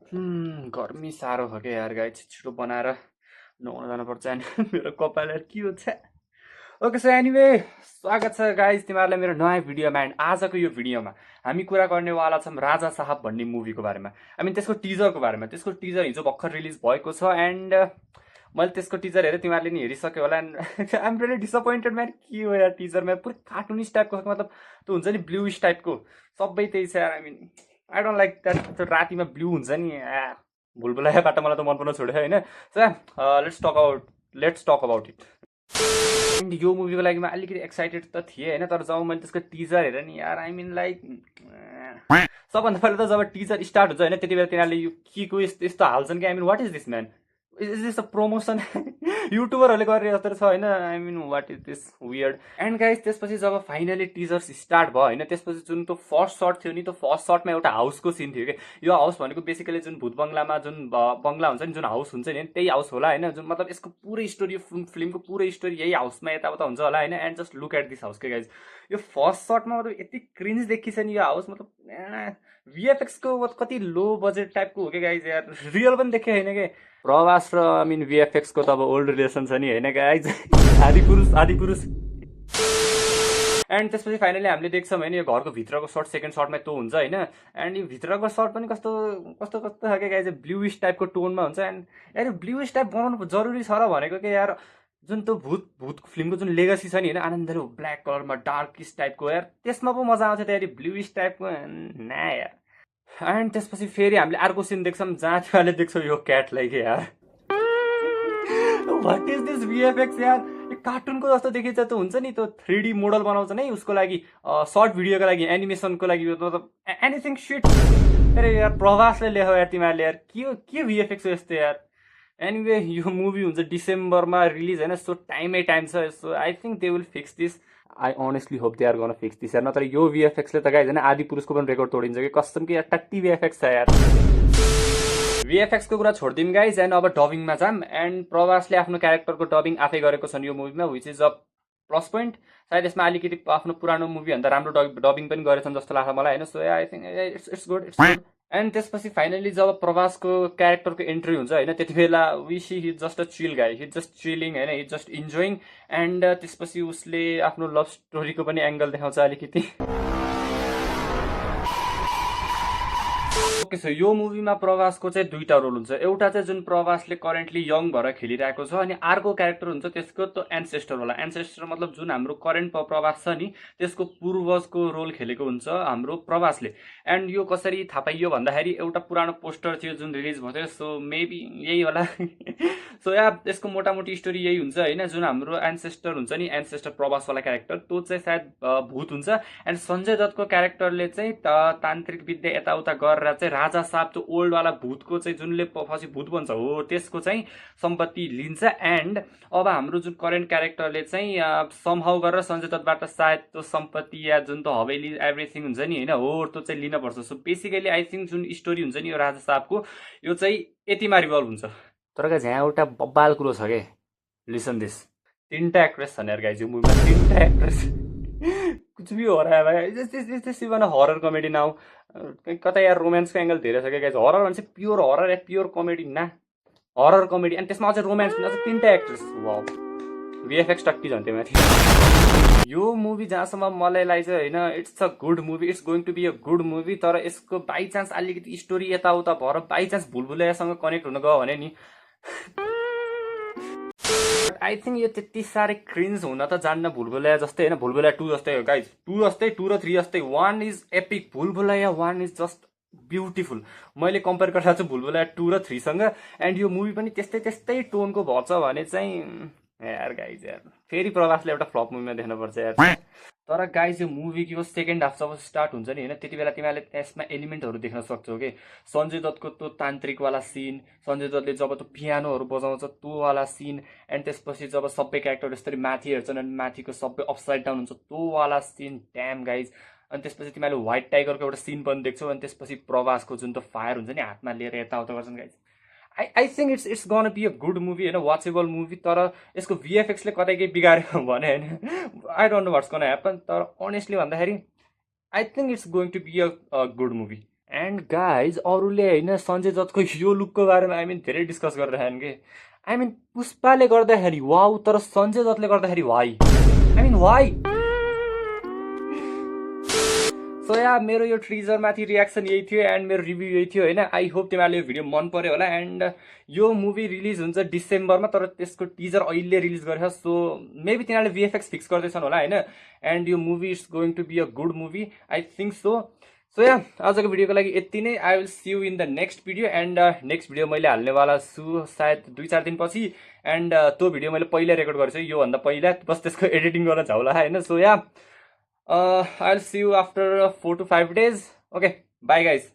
गर्मी साह्रो छ क्या यार गाई छिटो बनाएर नुहाउन जानुपर्छ अनि मेरो कपाल यार के हुन्छ। ओके सो एनिवे स्वागत छ गाइज तिमीहरूलाई मेरो नयाँ भिडियोमा एन्ड आजको यो भिडियोमा हामी कुरा गर्नेवाला छौँ राजा साहब भन्ने मुभीको बारेमा। आई मिन त्यसको टिजरको बारेमा। त्यसको टिजर हिजो भर्खर रिलिज भएको छ एन्ड मैले त्यसको टिजर हेरेँ, तिमीहरूले नि हेरिसक्यो होला and I am really disappointed man. के हो यार टिजरमा पुरै कार्टुनिस्ट टाइपको, मतलब त्यो हुन्छ नि ब्लुइस टाइपको सबै त्यही छ यार। I mean I don't like that. त्यो रातिमा ब्लू हुन्छ नि भुलभुलायाबाट मलाई त मन पर्न छोड्यो होइन। So let's talk about it. And यो मुभीको लागि म अलिकति एक्साइटेड त थिएँ होइन, तर जब मैले त्यसको टिजर हेरेँ नि यार आई मिन लाइक सबभन्दा पहिला त जब टिजर स्टार्ट हुन्छ होइन त्यति बेला तिनीहरूले यो के को यस्तो यस्तो हाल्छन् कि I mean what is this man, is this a promotion युट्युबरहरूले गरेर जस्तो छ होइन। I mean what is this weird. And guys त्यसपछि जब फाइनली टिजर्स स्टार्ट भयो होइन त्यसपछि जुन त्यो फर्स्ट सर्ट थियो नि, त्यो फर्स्ट सर्टमा एउटा हाउसको सिन थियो कि यो हाउस भनेको बेसिकली जुन भूत बङ्गलामा जुन बङ्गला हुन्छ नि, जुन हाउस हुन्छ नि त्यही हाउस होला होइन। जुन मतलब यसको पुरै स्टोरी फिल्मको पुरै स्टोरी यही हाउसमा यताउता हुन्छ होला होइन। And just look at this house के गाइज, यो फर्स्ट सर्टमा मतलब यति क्रिन्ज देखिन्छ नि यो हाउस, मतलब भिएफएक्सको कति लो बजेट टाइपको हो क्या गाइज यार। रियल पनि देखेँ होइन कि प्रवास र आई मिन भिएफएक्सको त अब ओल्ड रिलेसन छ नि होइन गाइज आदि पुरुष। एन्ड त्यसपछि फाइनली हामीले देख्छौँ होइन यो घरको भित्रको सर्ट सेकेन्ड सर्टमा त्यो हुन्छ होइन। एन्ड यो भित्रको सर्ट पनि कस्तो कस्तो कस्तो खालको गाइज ब्लुइस टाइपको टोनमा हुन्छ। एन्ड यार यो ब्लुइस टाइप बनाउनु जरुरी छ र भनेको कि यार जुन त्यो भूत फिल्मको जुन लेगसी छ नि होइन आनन्दले ब्ल्याक कलरमा डार्किस टाइपको यार त्यसमा पो मजा आउँछ त्यहाँ ब्लुइस टाइपको ना यार। एन्ड त्यसपछि फेरि हामीले अर्को सिन देख्छौँ जहाँ तिमीहरूले देख्छौ यो क्याटलाई के यार वाट इज दिस भिएफएक्स यार। कार्टुनको जस्तो देखिन्छ त्यो हुन्छ नि त्यो 3D मोडल बनाउँछ नि उसको लागि सर्ट भिडियोको लागि एनिमेसनको लागि मतलब एनिथिङ सिट। अरे यार प्रभासले लेख यार तिमीहरूले यार के भिएफएक्स हो यस्तो यार। एनिवे यो मुभी हुन्छ डिसेम्बरमा रिलिज होइन, सो टाइमै टाइम छ। So I think they will fix this. I honestly hope they are गर्न फिक्स दिस यार, नत्र यो भिएफएक्सले त गाइज होइन आदि पुरुषको पनि रेकर्ड तोडिन्छ कि कसम कि यार टट्टी भिएफएक्स छ यार। भिएफएक्सको कुरा छोडिदिउँ गाइज एन्ड अब डबिङमा जाम। एन्ड प्रभासले आफ्नो क्यारेक्टरको डबिङ आफै गरेको छन् यो मुभीमा, which is a plus point. सायद यसमा अलिकति आफ्नो पुरानो मुभीभन्दा राम्रो डबिङ पनि गरेछन् जस्तो लाग्छ मलाई होइन। So I think it's good it's good. And त्यसपछि फाइनली जब प्रभासको क्यारेक्टरको एन्ट्री हुन्छ होइन त्यति बेला see he just a chill guy, he just chilling होइन, हि जस्ट इन्जोइङ। एन्ड त्यसपछि उसले आफ्नो लभ स्टोरीको पनि एङ्गल देखाउँछ अलिकति। ओके सो यो मुभीमा प्रभासको चाहिँ दुईटा रोल हुन्छ। एउटा चाहिँ जुन प्रभासले करेन्टली यङ भएर खेलिरहेको छ अनि अर्को क्यारेक्टर हुन्छ त्यसको त्यो एन्सेस्टर होला। एन्सेस्टर मतलब जुन हाम्रो करेन्ट प्रभास छ नि त्यसको पूर्वजको रोल खेलेको हुन्छ हाम्रो प्रभासले। एन्ड यो कसरी थाहा पाइयो भन्दाखेरि एउटा पुरानो पोस्टर थियो जुन रिलिज भयो थियो, सो मेबी यही होला सो या यसको मोटामोटी स्टोरी यही हुन्छ होइन। जुन हाम्रो एन्सेस्टर हुन्छ नि एन्सेस्टर प्रभासवाला क्यारेक्टर त्यो चाहिँ सायद भूत हुन्छ। एन्ड सञ्जय दत्तको क्यारेक्टरले चाहिँ तान्त्रिक विद्या यताउता गरेर चाहिँ राजा साहब त्यो ओल्डवाला भूतको चाहिँ जुनले पछि भूत बन्छ हो त्यसको चाहिँ सम्पत्ति लिन्छ। एन्ड अब हाम्रो जुन करेन्ट क्यारेक्टरले चाहिँ समहाउ गरेर सञ्जय दत्तबाट सायद त्यो सम्पत्ति या जुन त हवेली एभ्रिथिङ हुन्छ नि होइन हो त्यो चाहिँ लिनपर्छ। सो बेसिकली आई थिङ्क जुन स्टोरी हुन्छ नि यो राजा साहबको यो चाहिँ यतिमा रिभल्भ हुन्छ। तर यहाँ एउटा बब्बाल कुरो छ क्या, लिसन दिस। तिनवटा एक्ट्रेस छन् यार गाइज यो मुभीमा, तिनवटा एक्ट्रेस कुछ भी हो रहा है भाइ। त्यसै भने हरर कमेडी नाउ कतै यार रोमान्सको एङ्गल धेरै छ क्या गाइज। हरर भने चाहिँ प्योर हरर या प्योर कमेडी ना हरर कमेडी अनि त्यसमा अझै रोमान्स पनि अझै तिनवटा एक्ट्रेस। वाउ भिएफएक्स टक्की झन्थ्यो माथि। यो मुभी जहाँसम्म मलाई लाग्छ होइन it's a good movie, it's going to be a good movie. तर यसको बाइचान्स अलिकति स्टोरी यताउता भएर बाइचान्स भुलभुलैयासँग कनेक्ट हुन गयो भने नि आई थिङ्क यो त्यति साह्रै क्रिन्ज हुन त जान्न भुलभुलैया जस्तै होइन। भुलभुलैया 2 जस्तै हो गाइज, 2 जस्तै 2 र 3 जस्तै। 1 is epic, Bhool Bhulaiyaa 1 is just beautiful. मैले कम्पेयर गरेर चाहिँ भुलभुलैया 2 र 3 सँग। एन्ड यो मुभी पनि त्यस्तै त्यस्तै टोनको भएछ भने चाहिँ यार गाइज यार फेरि प्रभासले एउटा फ्लप मुभीमा देख्नुपर्छ यार। तर गाइज यो मुभीको सेकेन्ड हाफ जब स्टार्ट हुन्छ नि होइन त्यति बेला तिमीहरूले त्यसमा एलिमेन्टहरू देख्न सक्छौ कि सञ्जय दत्तको त्यो तान्त्रिकवाला सिन, सञ्जय दत्तले जब त्यो पियानोहरू बजाउँछ त्योवाला सिन। एन्ड त्यसपछि जब सबै क्यारेक्टर यसरी माथि हेर्छन् अनि माथिको सबै अपसाइड डाउन हुन्छ त्योवाला सिन ड्याम गाइज। अनि त्यसपछि तिमीहरूले व्हाइट टाइगरको एउटा सिन पनि देख्छौ। अनि त्यसपछि प्रभासको जुन त्यो फायर हुन्छ नि हातमा लिएर यताउता गर्छन् guys. I think it's gonna be a good movie होइन, वाचेबल मुभी। तर यसको भिएफएक्सले कतै केही बिगार्यो भने होइन I don't know what's gonna happen. तर अनेस्टली भन्दाखेरि I think it's going to be a good movie. And guys अरूले होइन सञ्जय दत्तको यो लुकको बारेमा धेरै डिस्कस गरिरहेछन् कि पुष्पाले गर्दाखेरि वाउ, तर सञ्जय दत्तले गर्दाखेरि वाइ, वाइ। सो या मेरो यो ट्रिजरमाथि रियाक्सन यही थियो एन्ड मेरो रिभ्यू यही थियो होइन। आई होप तिमीहरूले यो भिडियो मन पर्यो होला। एन्ड यो मुभी रिलिज हुन्छ डिसेम्बरमा, तर त्यसको टिजर अहिले रिलिज गरेछ। सो मेबी तिनीहरूले VFX फिक्स गर्दैछन् होला होइन। एन्ड यो movie is going to be a good movie, I think so. So yeah आजको भिडियोको लागि यति नै। I will see you in the next video. And next video मैले हाल्नेवाला छु सायद 2-4 दिनपछि। एन्ड त्यो भिडियो मैले पहिला रेकर्ड गरेको छु, योभन्दा पहिला, बस त्यसको एडिटिङ गर्न छ होला होइन। So yeah I'll see you after 4 to 5 days. Okay, bye guys.